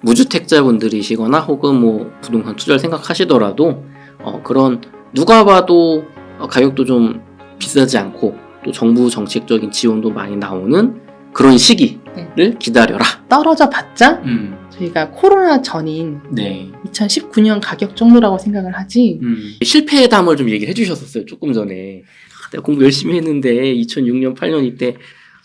무주택자분들이시거나 혹은 뭐 부동산 투자를 생각하시더라도 그런 누가 봐도 가격도 좀 비싸지 않고 또 정부 정책적인 지원도 많이 나오는 그런 시기를 기다려라. 떨어져 봤자 저희가 코로나 전인 2019년 가격 정도라고 생각을 하지. 실패담을 좀 얘기를 해주셨었어요. 조금 전에. 내가 공부 열심히 했는데 2006년 8년 이때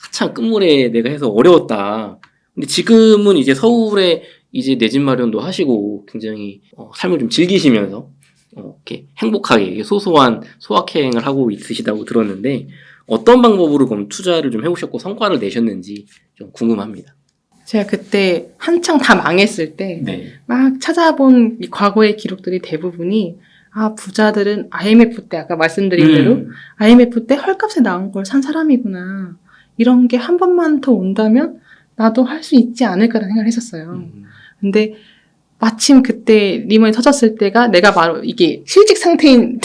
한참 끝물에 내가 해서 어려웠다. 근데 지금은 이제 서울에 이제 내 집 마련도 하시고 굉장히 삶을 좀 즐기시면서 이렇게 행복하게 소소한 소확행을 하고 있으시다고 들었는데 어떤 방법으로 그럼 투자를 좀 해오셨고 성과를 내셨는지 좀 궁금합니다. 제가 그때 한창 다 망했을 때 막 찾아본 이 과거의 기록들이 대부분이 부자들은 IMF 때 아까 말씀드린 대로 IMF 때 헐값에 나온 걸 산 사람이구나. 이런 게 한 번만 더 온다면 나도 할 수 있지 않을까라는 생각을 했었어요. 근데 마침 그때 리먼이 터졌을 때가 내가 바로 이게 실직 상태인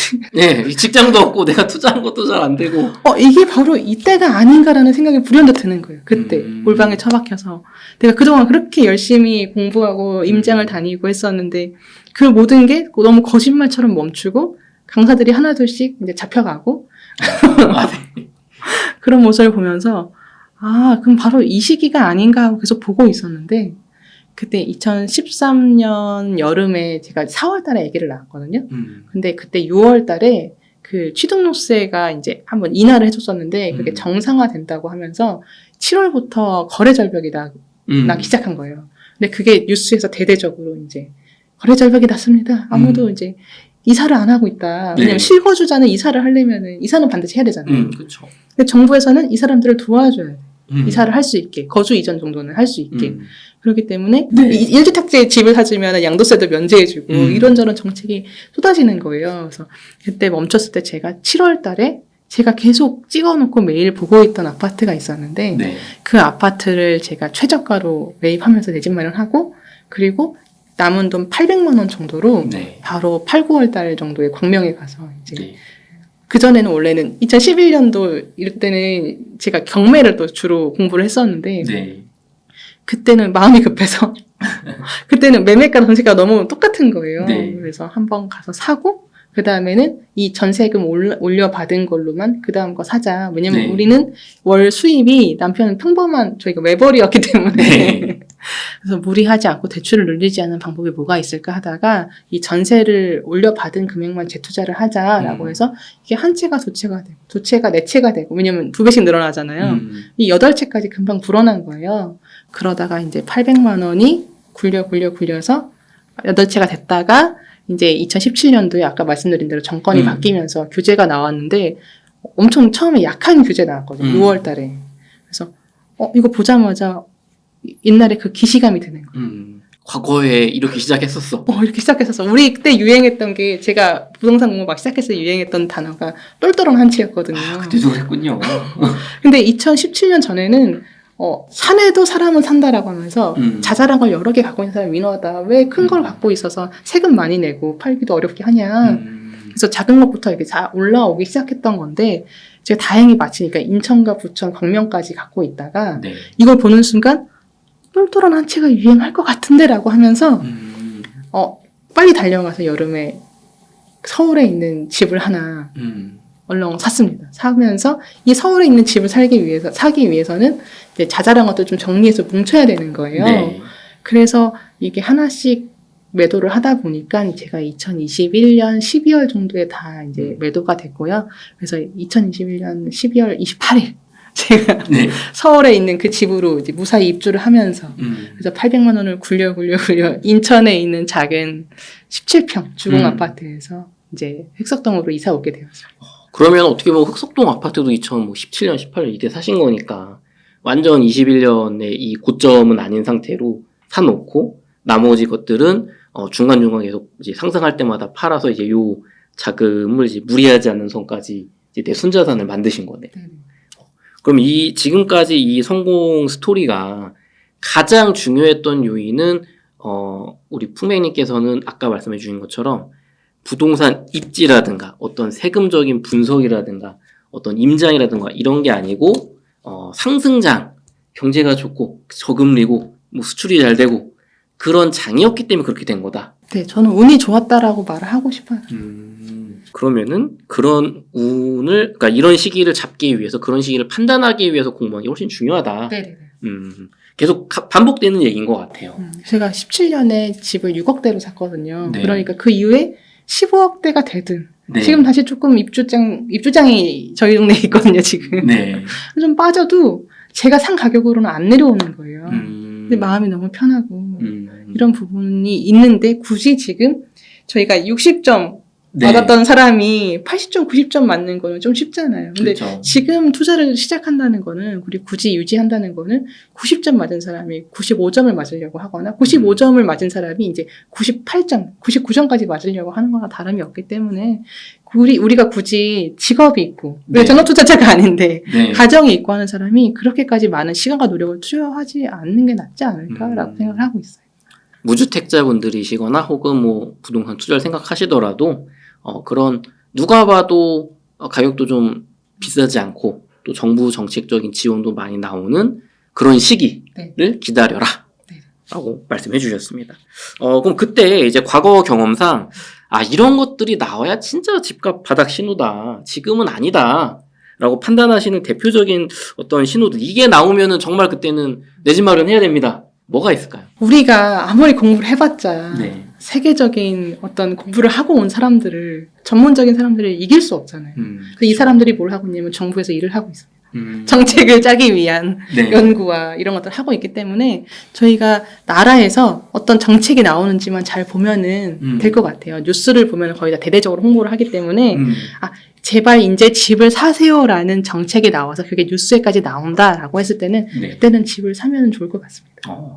직장도 없고 내가 투자한 것도 잘 안 되고 이게 바로 이때가 아닌가라는 생각이 불현듯 드는 거예요. 그때 골방에 처박혀서 내가 그동안 그렇게 열심히 공부하고 임장을 다니고 했었는데 그 모든 게 너무 거짓말처럼 멈추고 강사들이 하나둘씩 이제 잡혀가고 그런 모습을 보면서 그럼 바로 이 시기가 아닌가 하고 계속 보고 있었는데 그때 2013년 여름에 제가 4월 달에 아기를 낳았거든요. 근데 그때 6월 달에 그 취득록세가 이제 한번 인하를 해줬었는데 그게 정상화 된다고 하면서 7월부터 거래 절벽이 나기 시작한 거예요. 근데 그게 뉴스에서 대대적으로 이제 거래 절벽이 났습니다. 아무도 이제 이사를 안 하고 있다. 왜냐면 실거주자는 이사를 하려면은 이사는 반드시 해야 되잖아요. 그렇죠. 근데 정부에서는 이 사람들을 도와줘야 돼. 이사를 할 수 있게, 거주 이전 정도는 할 수 있게. 그렇기 때문에 1주택제 집을 사주면 양도세도 면제해주고 이런저런 정책이 쏟아지는 거예요. 그래서 그때 멈췄을 때 제가 7월 달에 제가 계속 찍어놓고 매일 보고 있던 아파트가 있었는데 그 아파트를 제가 최저가로 매입하면서 내 집 마련하고 그리고 남은 돈 800만 원 정도로 바로 8, 9월 달 정도에 광명에 가서 이제 그전에는 원래는 2011년도 이럴 때는 제가 경매를 또 주로 공부를 했었는데 그때는 마음이 급해서 그때는 매매가랑 전세가가 너무 똑같은 거예요. 그래서 한번 가서 사고 그 다음에는 이 전세금 올려받은 걸로만 그 다음 거 사자. 왜냐면 우리는 월 수입이 남편은 평범한 저희가 외벌이었기 때문에 그래서 무리하지 않고 대출을 늘리지 않는 방법이 뭐가 있을까 하다가 이 전세를 올려받은 금액만 재투자를 하자라고 해서 이게 한 채가 두 채가 되고 두 채가 네 채가 되고 왜냐면 2배씩 늘어나잖아요. 이 8채까지 금방 불어난 거예요. 그러다가 이제 800만 원이 굴려서 8채가 됐다가 이제 2017년도에 아까 말씀드린 대로 정권이 바뀌면서 규제가 나왔는데 엄청 처음에 약한 규제 나왔거든요. 6월 달에. 그래서 이거 보자마자 옛날에 그 기시감이 드는 거예요. 과거에 이렇게 시작했었어. 이렇게 시작했었어. 우리 그때 유행했던 게 제가 부동산 공부 막 시작했을 때 유행했던 단어가 똘똘한 한 채였거든요. 그때도 그랬군요. 근데 2017년 전에는 산에도 사람은 산다라고 하면서 자잘한 걸 여러 개 갖고 있는 사람이 위너하다. 왜 큰 걸 갖고 있어서 세금 많이 내고 팔기도 어렵게 하냐. 그래서 작은 것부터 이렇게 올라오기 시작했던 건데 제가 다행히 마치니까 인천과 부천, 광명까지 갖고 있다가 이걸 보는 순간 똘똘한 한 채가 유행할 것 같은데라고 하면서 빨리 달려가서 여름에 서울에 있는 집을 하나 얼렁 샀습니다. 사면서 이 서울에 있는 집을 사기 위해서는 이제 자잘한 것들 좀 정리해서 뭉쳐야 되는 거예요. 그래서 이게 하나씩 매도를 하다 보니까 제가 2021년 12월 정도에 다 이제 매도가 됐고요. 그래서 2021년 12월 28일 제가 서울에 있는 그 집으로 이제 무사히 입주를 하면서 그래서 800만 원을 굴려 인천에 있는 작은 17평 주공 아파트에서 이제 흑석동으로 이사 오게 되었어요. 그러면 어떻게 보면 흑석동 아파트도 2017년, 18년 이때 사신 거니까 완전 21년에 이 고점은 아닌 상태로 사놓고 나머지 것들은 중간중간 계속 이제 상승할 때마다 팔아서 이제 요 자금을 이제 무리하지 않는 선까지 이제 내 순자산을 만드신 거네요. 그럼 지금까지 이 성공 스토리가 가장 중요했던 요인은 우리 풍맹님께서는 아까 말씀해 주신 것처럼 부동산 입지라든가 어떤 세금적인 분석이라든가 어떤 임장이라든가 이런 게 아니고 상승장, 경제가 좋고 저금리고 뭐 수출이 잘 되고 그런 장이었기 때문에 그렇게 된 거다. 네, 저는 운이 좋았다라고 말을 하고 싶어요. 그러면은 그런 운을, 그러니까 이런 시기를 잡기 위해서, 그런 시기를 판단하기 위해서 공부하는 게 훨씬 중요하다. 네네. 계속 반복되는 얘기인 것 같아요. 제가 17년에 집을 6억대로 샀거든요. 네. 그러니까 그 이후에 15억대가 되든 네. 지금 다시 조금 입주장이 저희 동네에 있거든요, 지금. 네. 좀 빠져도 제가 산 가격으로는 안 내려오는 거예요. 근데 마음이 너무 편하고 이런 부분이 있는데 굳이 지금 저희가 60점 네. 받았던 사람이 80점, 90점 맞는 거는 좀 쉽잖아요. 근데 그렇죠. 지금 투자를 시작한다는 거는, 우리 굳이 유지한다는 거는 90점 맞은 사람이 95점을 맞으려고 하거나 95점을 맞은 사람이 이제 98점, 99점까지 맞으려고 하는 거나 다름이 없기 때문에 우리가 굳이 직업이 있고, 네. 전업 투자자가 아닌데 네. 가정이 있고 하는 사람이 그렇게까지 많은 시간과 노력을 투여하지 않는 게 낫지 않을까라고 생각을 하고 있어요. 무주택자분들이시거나 혹은 뭐 부동산 투자를 생각하시더라도 그런 누가 봐도 가격도 좀 비싸지 않고 또 정부 정책적인 지원도 많이 나오는 그런 시기를 네. 기다려라. 네. 라고 말씀해 주셨습니다. 그럼 그때 이제 과거 경험상 이런 것들이 나와야 진짜 집값 바닥 신호다. 지금은 아니다. 라고 판단하시는 대표적인 어떤 신호들. 이게 나오면은 정말 그때는 내 집 마련해야 됩니다. 뭐가 있을까요? 우리가 아무리 공부를 해봤자 네. 세계적인 어떤 공부를 하고 온 사람들을, 전문적인 사람들을 이길 수 없잖아요. 그래서 이 사람들이 뭘 하고 있냐면 정부에서 일을 하고 있습니다. 정책을 짜기 위한 네. 연구와 이런 것들을 하고 있기 때문에 저희가 나라에서 어떤 정책이 나오는지만 잘 보면은 될 것 같아요. 뉴스를 보면 거의 다 대대적으로 홍보를 하기 때문에 제발 이제 집을 사세요라는 정책이 나와서 그게 뉴스에까지 나온다라고 했을 때는 네. 그때는 집을 사면 좋을 것 같습니다.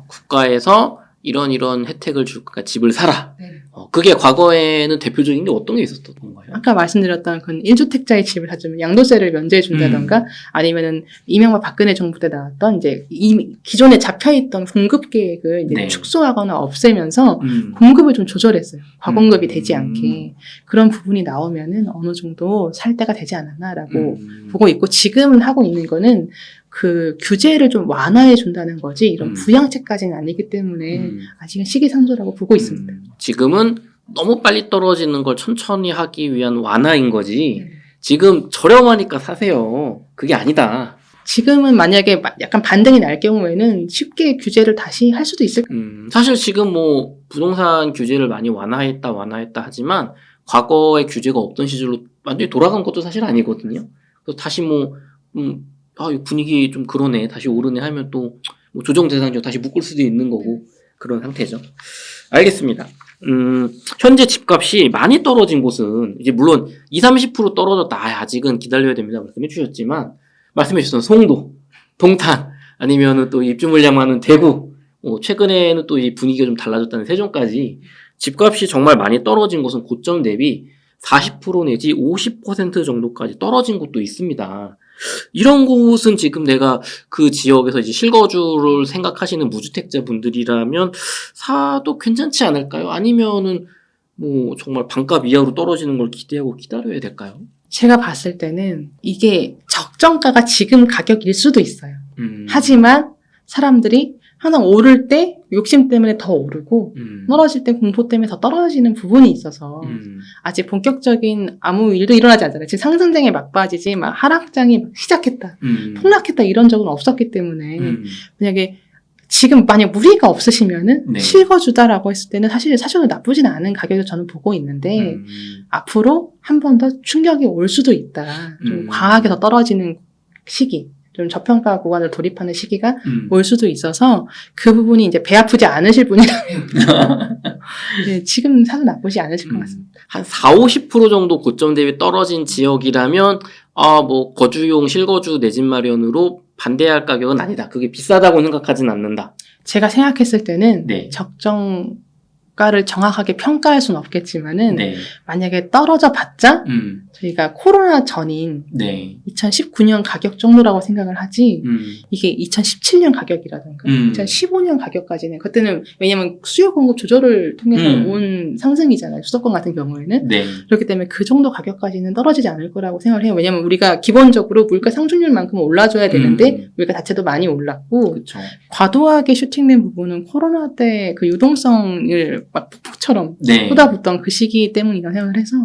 국가에서 이런 het택을 줄까 집을 사라. 네. 그게 과거에는 대표적인 게 어떤 게 있었던 건가요? 아까 말씀드렸던 그 1주택자의 집을 사주면 양도세를 면제해 준다던가 아니면은 이명박 박근혜 정부 때 나왔던 이제 기존에 잡혀있던 공급 계획을 이제 네. 축소하거나 없애면서 공급을 좀 조절했어요. 과공급이 되지 않게. 그런 부분이 나오면은 어느 정도 살 때가 되지 않았나라고 보고 있고, 지금은 하고 있는 거는 그 규제를 좀 완화해 준다는 거지 이런 부양책까지는 아니기 때문에 아직은 시기상조라고 보고 있습니다. 지금은 너무 빨리 떨어지는 걸 천천히 하기 위한 완화인 거지. 네. 지금 저렴하니까 사세요. 그게 아니다. 지금은 만약에 약간 반등이 날 경우에는 쉽게 규제를 다시 할 수도 있을 거예요. 사실 지금 뭐 부동산 규제를 많이 완화했다 하지만 과거의 규제가 없던 시절로 완전히 돌아간 것도 사실 아니거든요. 그래서 다시 이 분위기 좀 그러네, 다시 오르네 하면 또 뭐 조정 대상자로 다시 묶을 수도 있는 거고 그런 상태죠. 알겠습니다. 현재 집값이 많이 떨어진 곳은 이제 물론 20-30% 떨어졌다. 아직은 기다려야 됩니다. 말씀해 주셨지만 말씀해 주셨던 송도, 동탄 아니면은 또 입주 물량 많은 대구, 최근에는 또 이 분위기가 좀 달라졌다는 세종까지 집값이 정말 많이 떨어진 곳은 고점 대비 40% 내지 50% 정도까지 떨어진 곳도 있습니다. 이런 곳은 지금 내가 그 지역에서 이제 실거주를 생각하시는 무주택자 분들이라면 사도 괜찮지 않을까요? 아니면은 뭐 정말 반값 이하로 떨어지는 걸 기대하고 기다려야 될까요? 제가 봤을 때는 이게 적정가가 지금 가격일 수도 있어요. 하지만 사람들이 항상 오를 때 욕심 때문에 더 오르고 떨어질 때 공포 때문에 더 떨어지는 부분이 있어서 아직 본격적인 아무 일도 일어나지 않잖아요. 지금 상승장에 막바지지 막 하락장이 막 시작했다, 폭락했다 이런 적은 없었기 때문에 만약에 지금 만약 무리가 없으시면은 네. 실거주다라고 했을 때는 사실 사셔도 나쁘진 않은 가격을 저는 보고 있는데 앞으로 한 번 더 충격이 올 수도 있다. 좀 과하게 더 떨어지는 시기, 좀 저평가 구간을 돌입하는 시기가 올 수도 있어서 그 부분이 이제 배 아프지 않으실 분이라면 네, 지금 사도 나쁘지 않으실 것 같습니다. 한 40-50% 정도 고점 대비 떨어진 지역이라면 뭐 거주용 실거주 내 집 마련으로 반대할 가격은 아니다. 그게 비싸다고 생각하진 않는다. 제가 생각했을 때는 네. 적정 가를 정확하게 평가할 수는 없겠지만은 네. 만약에 떨어져 봤자 저희가 코로나 전인 네. 2019년 가격 정도라고 생각을 하지 이게 2017년 가격이라든가 2015년 가격까지는 그때는 왜냐면 수요 공급 조절을 통해서 온 상승이잖아요. 수도권 같은 경우에는. 네. 그렇기 때문에 그 정도 가격까지는 떨어지지 않을 거라고 생각을 해요. 왜냐면 우리가 기본적으로 물가 상승률만큼은 올라줘야 되는데 물가 자체도 많이 올랐고 그렇죠. 과도하게 슈팅된 부분은 코로나 때 그 유동성을 막 폭풍처럼 네. 쏟아붓던 그 시기 때문이라고 생각을 해서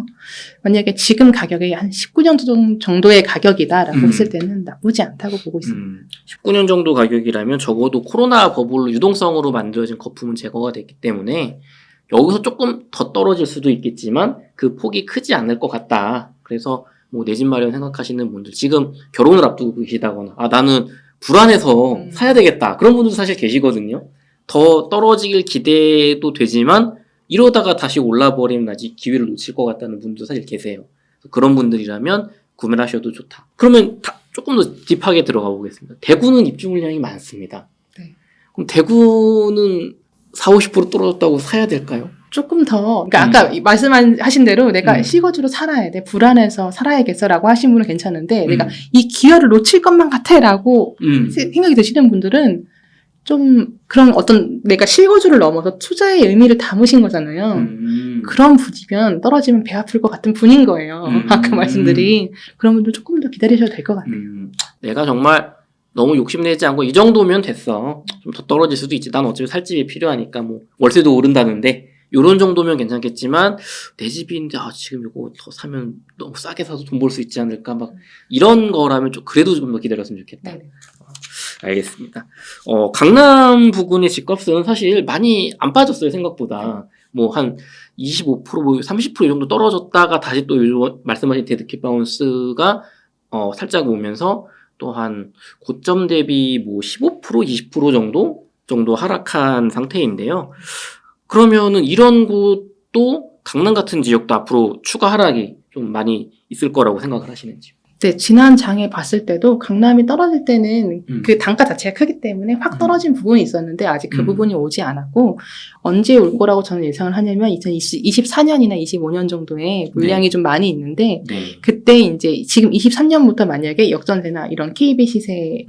만약에 지금 가격이 한 19년 정도의 가격이다라고 했을 때는 나쁘지 않다고 보고 있습니다. 19년 정도 가격이라면 적어도 코로나 버블로 유동성으로 만들어진 거품은 제거가 됐기 때문에 여기서 조금 더 떨어질 수도 있겠지만 그 폭이 크지 않을 것 같다. 그래서 뭐 내 집 마련 생각하시는 분들 지금 결혼을 앞두고 계시다거나 나는 불안해서 사야 되겠다. 그런 분들도 사실 계시거든요. 더 떨어지길 기대도 되지만 이러다가 다시 올라버리면 아직 기회를 놓칠 것 같다는 분도 사실 계세요. 그런 분들이라면 구매를 하셔도 좋다. 그러면 조금 더 딥하게 들어가 보겠습니다. 대구는 입주 물량이 많습니다. 네. 그럼 대구는 40-50% 떨어졌다고 사야 될까요? 조금 더, 그러니까 아까 말씀하신 대로 내가 시거주로 살아야 돼, 불안해서 살아야겠어라고 하신 분은 괜찮은데 내가 이 기회를 놓칠 것만 같아라고 생각이 드시는 분들은 좀 그런 어떤 내가 실거주를 넘어서 투자의 의미를 담으신 거잖아요. 그런 분이면 떨어지면 배 아플 것 같은 분인 거예요. 아까 말씀드린 그런 분들 조금 더 기다리셔도 될 것 같아요. 내가 정말 너무 욕심내지 않고 이 정도면 됐어. 좀 더 떨어질 수도 있지. 난 어차피 살 집이 필요하니까 뭐 월세도 오른다는데 요런 정도면 괜찮겠지만 내 집인데 지금 이거 더 사면 너무 싸게 사서 돈 벌 수 있지 않을까 막 이런 거라면 좀 그래도 좀 더 기다렸으면 좋겠다. 네네. 알겠습니다. 강남 부근의 집값은 사실 많이 안 빠졌어요, 생각보다. 뭐 한 25%, 뭐 30% 이 정도 떨어졌다가 다시 또 요즘 말씀하신 데드캣 바운스가 살짝 오면서 또 한 고점 대비 뭐 15%, 20% 정도 하락한 상태인데요. 그러면은 이런 곳도 강남 같은 지역도 앞으로 추가 하락이 좀 많이 있을 거라고 생각을 하시는지요? 네, 지난 장에 봤을 때도 강남이 떨어질 때는 그 단가 자체가 크기 때문에 확 떨어진 부분이 있었는데 아직 그 부분이 오지 않았고 언제 올 거라고 저는 예상을 하냐면 2024년이나 25년 정도에 물량이 좀 많이 있는데 그때 이제 지금 23년부터 만약에 역전세나 이런 KB 시세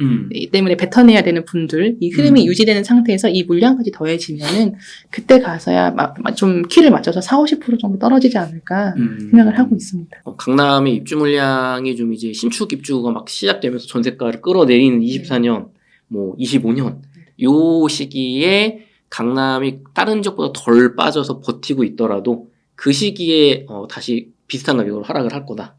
때문에 뱉어내야 되는 분들 이 흐름이 유지되는 상태에서 이 물량까지 더해지면은 그때 가서야 좀 키를 맞춰서 40-50% 정도 떨어지지 않을까 생각을 하고 있습니다. 강남의 입주 물량이 좀 이제 신축 입주가 막 시작되면서 전세가를 끌어내리는 24년, 뭐 25년 요 시기에 강남이 다른 지역보다 덜 빠져서 버티고 있더라도 그 시기에 다시 비슷한 가격으로 하락을 할 거다.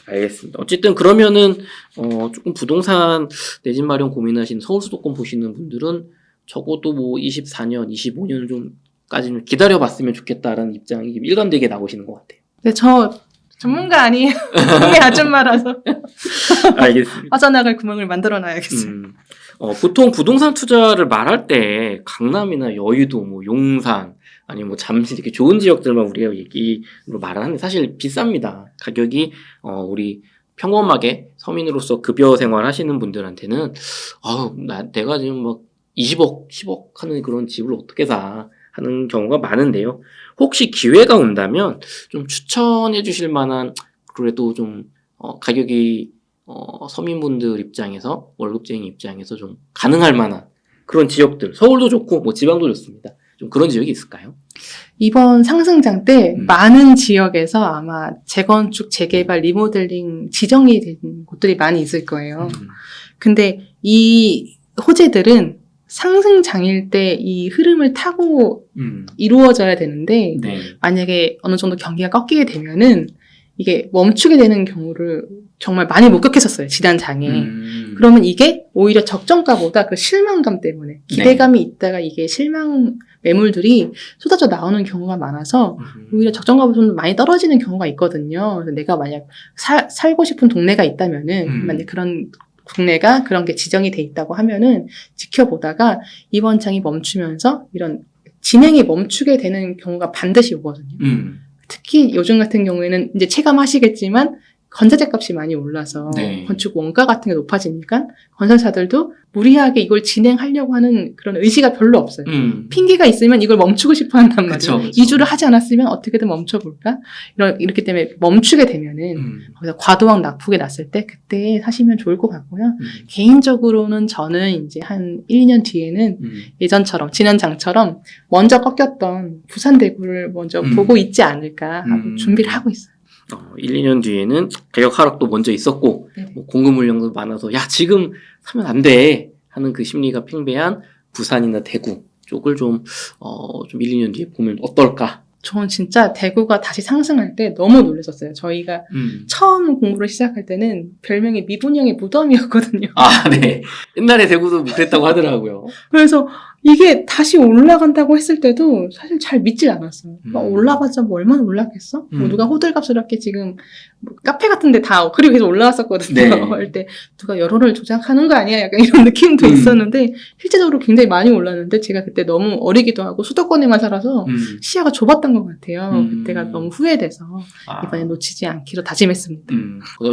알겠습니다. 어쨌든 그러면은 조금 부동산 내 집 마련 고민하시는 서울 수도권 보시는 분들은 적어도 뭐 24년, 25년 좀까지는 기다려봤으면 좋겠다라는 입장이 일관되게 나오시는 것 같아요. 네, 저 전문가 아니에요. 동네 아줌마라서. 알겠습니다. 빠져나갈 구멍을 만들어놔야겠어요. 보통 부동산 투자를 말할 때 강남이나 여의도, 뭐 용산, 아니면 뭐 잠실 이렇게 좋은 지역들만 우리가 얘기로 말을 하는데 사실 비쌉니다. 가격이 우리 평범하게 서민으로서 급여 생활 하시는 분들한테는 내가 지금 막 20억, 10억 하는 그런 집을 어떻게 사 하는 경우가 많은데요. 혹시 기회가 온다면 좀 추천해 주실 만한 그래도 좀 가격이 서민분들 입장에서 월급쟁이 입장에서 좀 가능할 만한 그런 지역들 서울도 좋고 뭐 지방도 좋습니다. 좀 그런 지역이 있을까요? 이번 상승장 때 많은 지역에서 아마 재건축, 재개발, 리모델링 지정이 된 곳들이 많이 있을 거예요. 근데 이 호재들은 상승장일 때 이 흐름을 타고 이루어져야 되는데 만약에 어느 정도 경기가 꺾이게 되면은 이게 멈추게 되는 경우를 정말 많이 목격했었어요. 지난 장에. 그러면 이게 오히려 적정가보다 그 실망감 때문에 기대감이 있다가 이게 실망 매물들이 쏟아져 나오는 경우가 많아서 오히려 적정가보다 좀 많이 떨어지는 경우가 있거든요. 그래서 내가 만약 살고 싶은 동네가 있다면은 만약 그런 국내가 그런 게 지정이 돼 있다고 하면은 지켜보다가 이번 장이 멈추면서 이런 진행이 멈추게 되는 경우가 반드시 오거든요. 특히 요즘 같은 경우에는 이제 체감하시겠지만 건설재 값이 많이 올라서 네. 건축 원가 같은 게 높아지니까 건설사들도 무리하게 이걸 진행하려고 하는 그런 의지가 별로 없어요. 핑계가 있으면 이걸 멈추고 싶어 한단 말이에요. 그쵸, 그쵸. 이주를 하지 않았으면 어떻게든 멈춰볼까? 이렇기 때문에 멈추게 되면은 거기서 과도한 납북이 났을 때 그때 사시면 좋을 것 같고요. 개인적으로는 저는 이제 한 1, 2년 뒤에는 예전처럼 진현장처럼 먼저 꺾였던 부산 대구를 먼저 보고 있지 않을까 하고 준비를 하고 있어요. 1, 2년 뒤에는 가격 하락도 먼저 있었고 뭐 공급 물량도 많아서 야 지금 사면 안 돼 하는 그 심리가 팽배한 부산이나 대구 쪽을 좀 1, 2년 뒤에 보면 어떨까? 저는 진짜 대구가 다시 상승할 때 너무 놀랐었어요. 저희가 처음 공부를 시작할 때는 별명이 미분양의 무덤이었거든요. 아, 네. 옛날에 대구도 그랬다고 하더라고요. 그래서 이게 다시 올라간다고 했을 때도 사실 잘 믿질 않았어요. 올라봤자 뭐 얼마나 올랐겠어? 뭐 누가 호들갑스럽게 지금 뭐 카페 같은데 다 그리고 계속 올라왔었거든요. 네. 할 때 누가 여론을 조작하는 거 아니야? 약간 이런 느낌도 있었는데 실제적으로 굉장히 많이 올랐는데 제가 그때 너무 어리기도 하고 수도권에만 살아서 시야가 좁았던 것 같아요. 그때가 너무 후회돼서 이번에 놓치지 않기로 다짐했습니다.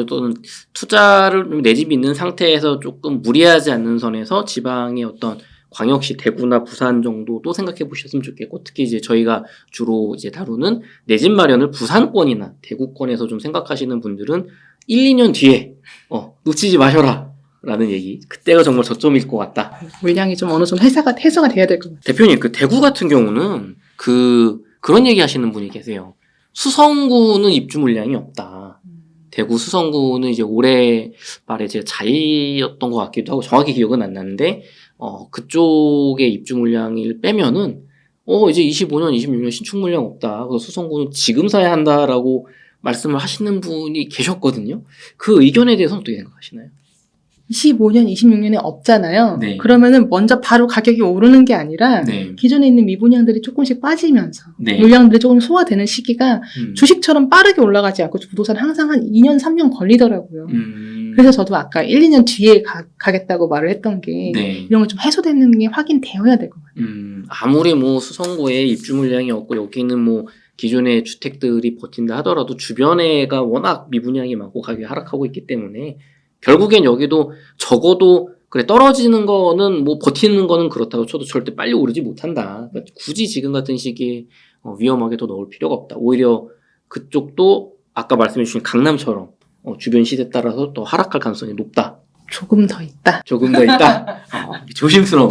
또는 투자를 내 집이 있는 상태에서 조금 무리하지 않는 선에서 지방의 어떤 광역시 대구나 부산 정도도 생각해 보셨으면 좋겠고, 특히 이제 저희가 주로 이제 다루는 내 집 마련을 부산권이나 대구권에서 좀 생각하시는 분들은 1, 2년 뒤에 놓치지 마셔라 라는 얘기. 그때가 정말 저점일 것 같다. 물량이 좀 어느 정도 해소가 돼야 될 것 같아요. 대표님, 그 대구 같은 경우는 그런 얘기 하시는 분이 계세요. 수성구는 입주 물량이 없다. 대구 수성구는 이제 올해 말에 제 자이였던 것 같기도 하고 정확히 기억은 안 나는데 그쪽의 입주 물량을 빼면은 이제 25년, 26년 신축 물량 없다. 그래서 수성구는 지금 사야 한다라고 말씀을 하시는 분이 계셨거든요. 그 의견에 대해서는 어떻게 생각하시나요? 25년, 26년에 없잖아요. 네. 그러면은 먼저 바로 가격이 오르는 게 아니라 네. 기존에 있는 미분양들이 조금씩 빠지면서 네. 물량들이 조금 소화되는 시기가 주식처럼 빠르게 올라가지 않고 부동산 항상 한 2년, 3년 걸리더라고요. 그래서 저도 아까 1, 2년 뒤에 가겠다고 말을 했던 게 네. 이런 거 좀 해소되는 게 확인되어야 될 것 같아요. 아무리 뭐 수성구에 입주 물량이 없고 여기는 뭐 기존의 주택들이 버틴다 하더라도 주변에가 워낙 미분양이 많고 가격이 하락하고 있기 때문에 결국엔 여기도 적어도 그래 떨어지는 거는 뭐 버티는 거는 그렇다고 쳐도 절대 빨리 오르지 못한다. 그러니까 굳이 지금 같은 시기에 위험하게 더 넣을 필요가 없다. 오히려 그쪽도 아까 말씀해 주신 강남처럼 주변 시대에 따라서 더 하락할 가능성이 높다. 조금 더 있다. 조금 더 있다. 조심스러운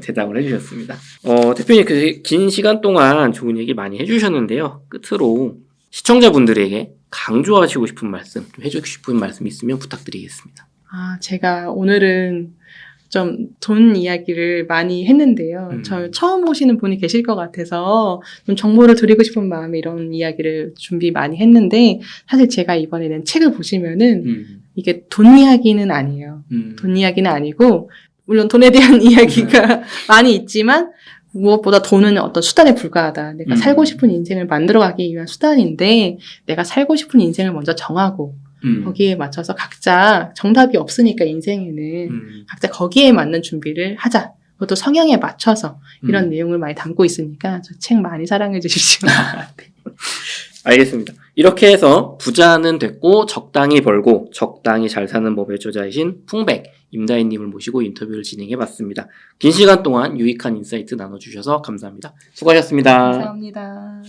대답을 해주셨습니다. 대표님 그 긴 시간 동안 좋은 얘기 많이 해주셨는데요. 끝으로 시청자분들에게 강조하시고 싶은 말씀, 좀 해주고 싶은 말씀 있으면 부탁드리겠습니다. 제가 오늘은 좀 돈 이야기를 많이 했는데요. 저 처음 오시는 분이 계실 것 같아서 좀 정보를 드리고 싶은 마음에 이런 이야기를 준비 많이 했는데 사실 제가 이번에는 책을 보시면은 이게 돈 이야기는 아니에요. 돈 이야기는 아니고 물론 돈에 대한 이야기가 많이 있지만 무엇보다 돈은 어떤 수단에 불과하다. 내가 살고 싶은 인생을 만들어가기 위한 수단인데 내가 살고 싶은 인생을 먼저 정하고 거기에 맞춰서 각자 정답이 없으니까 인생에는 각자 거기에 맞는 준비를 하자. 그것도 성향에 맞춰서 이런 내용을 많이 담고 있으니까 저 책 많이 사랑해 주십시오. 알겠습니다. 이렇게 해서 부자는 됐고 적당히 벌고 적당히 잘 사는 법의 저자이신 풍백 임다희님을 모시고 인터뷰를 진행해봤습니다. 긴 시간 동안 유익한 인사이트 나눠주셔서 감사합니다. 수고하셨습니다. 감사합니다.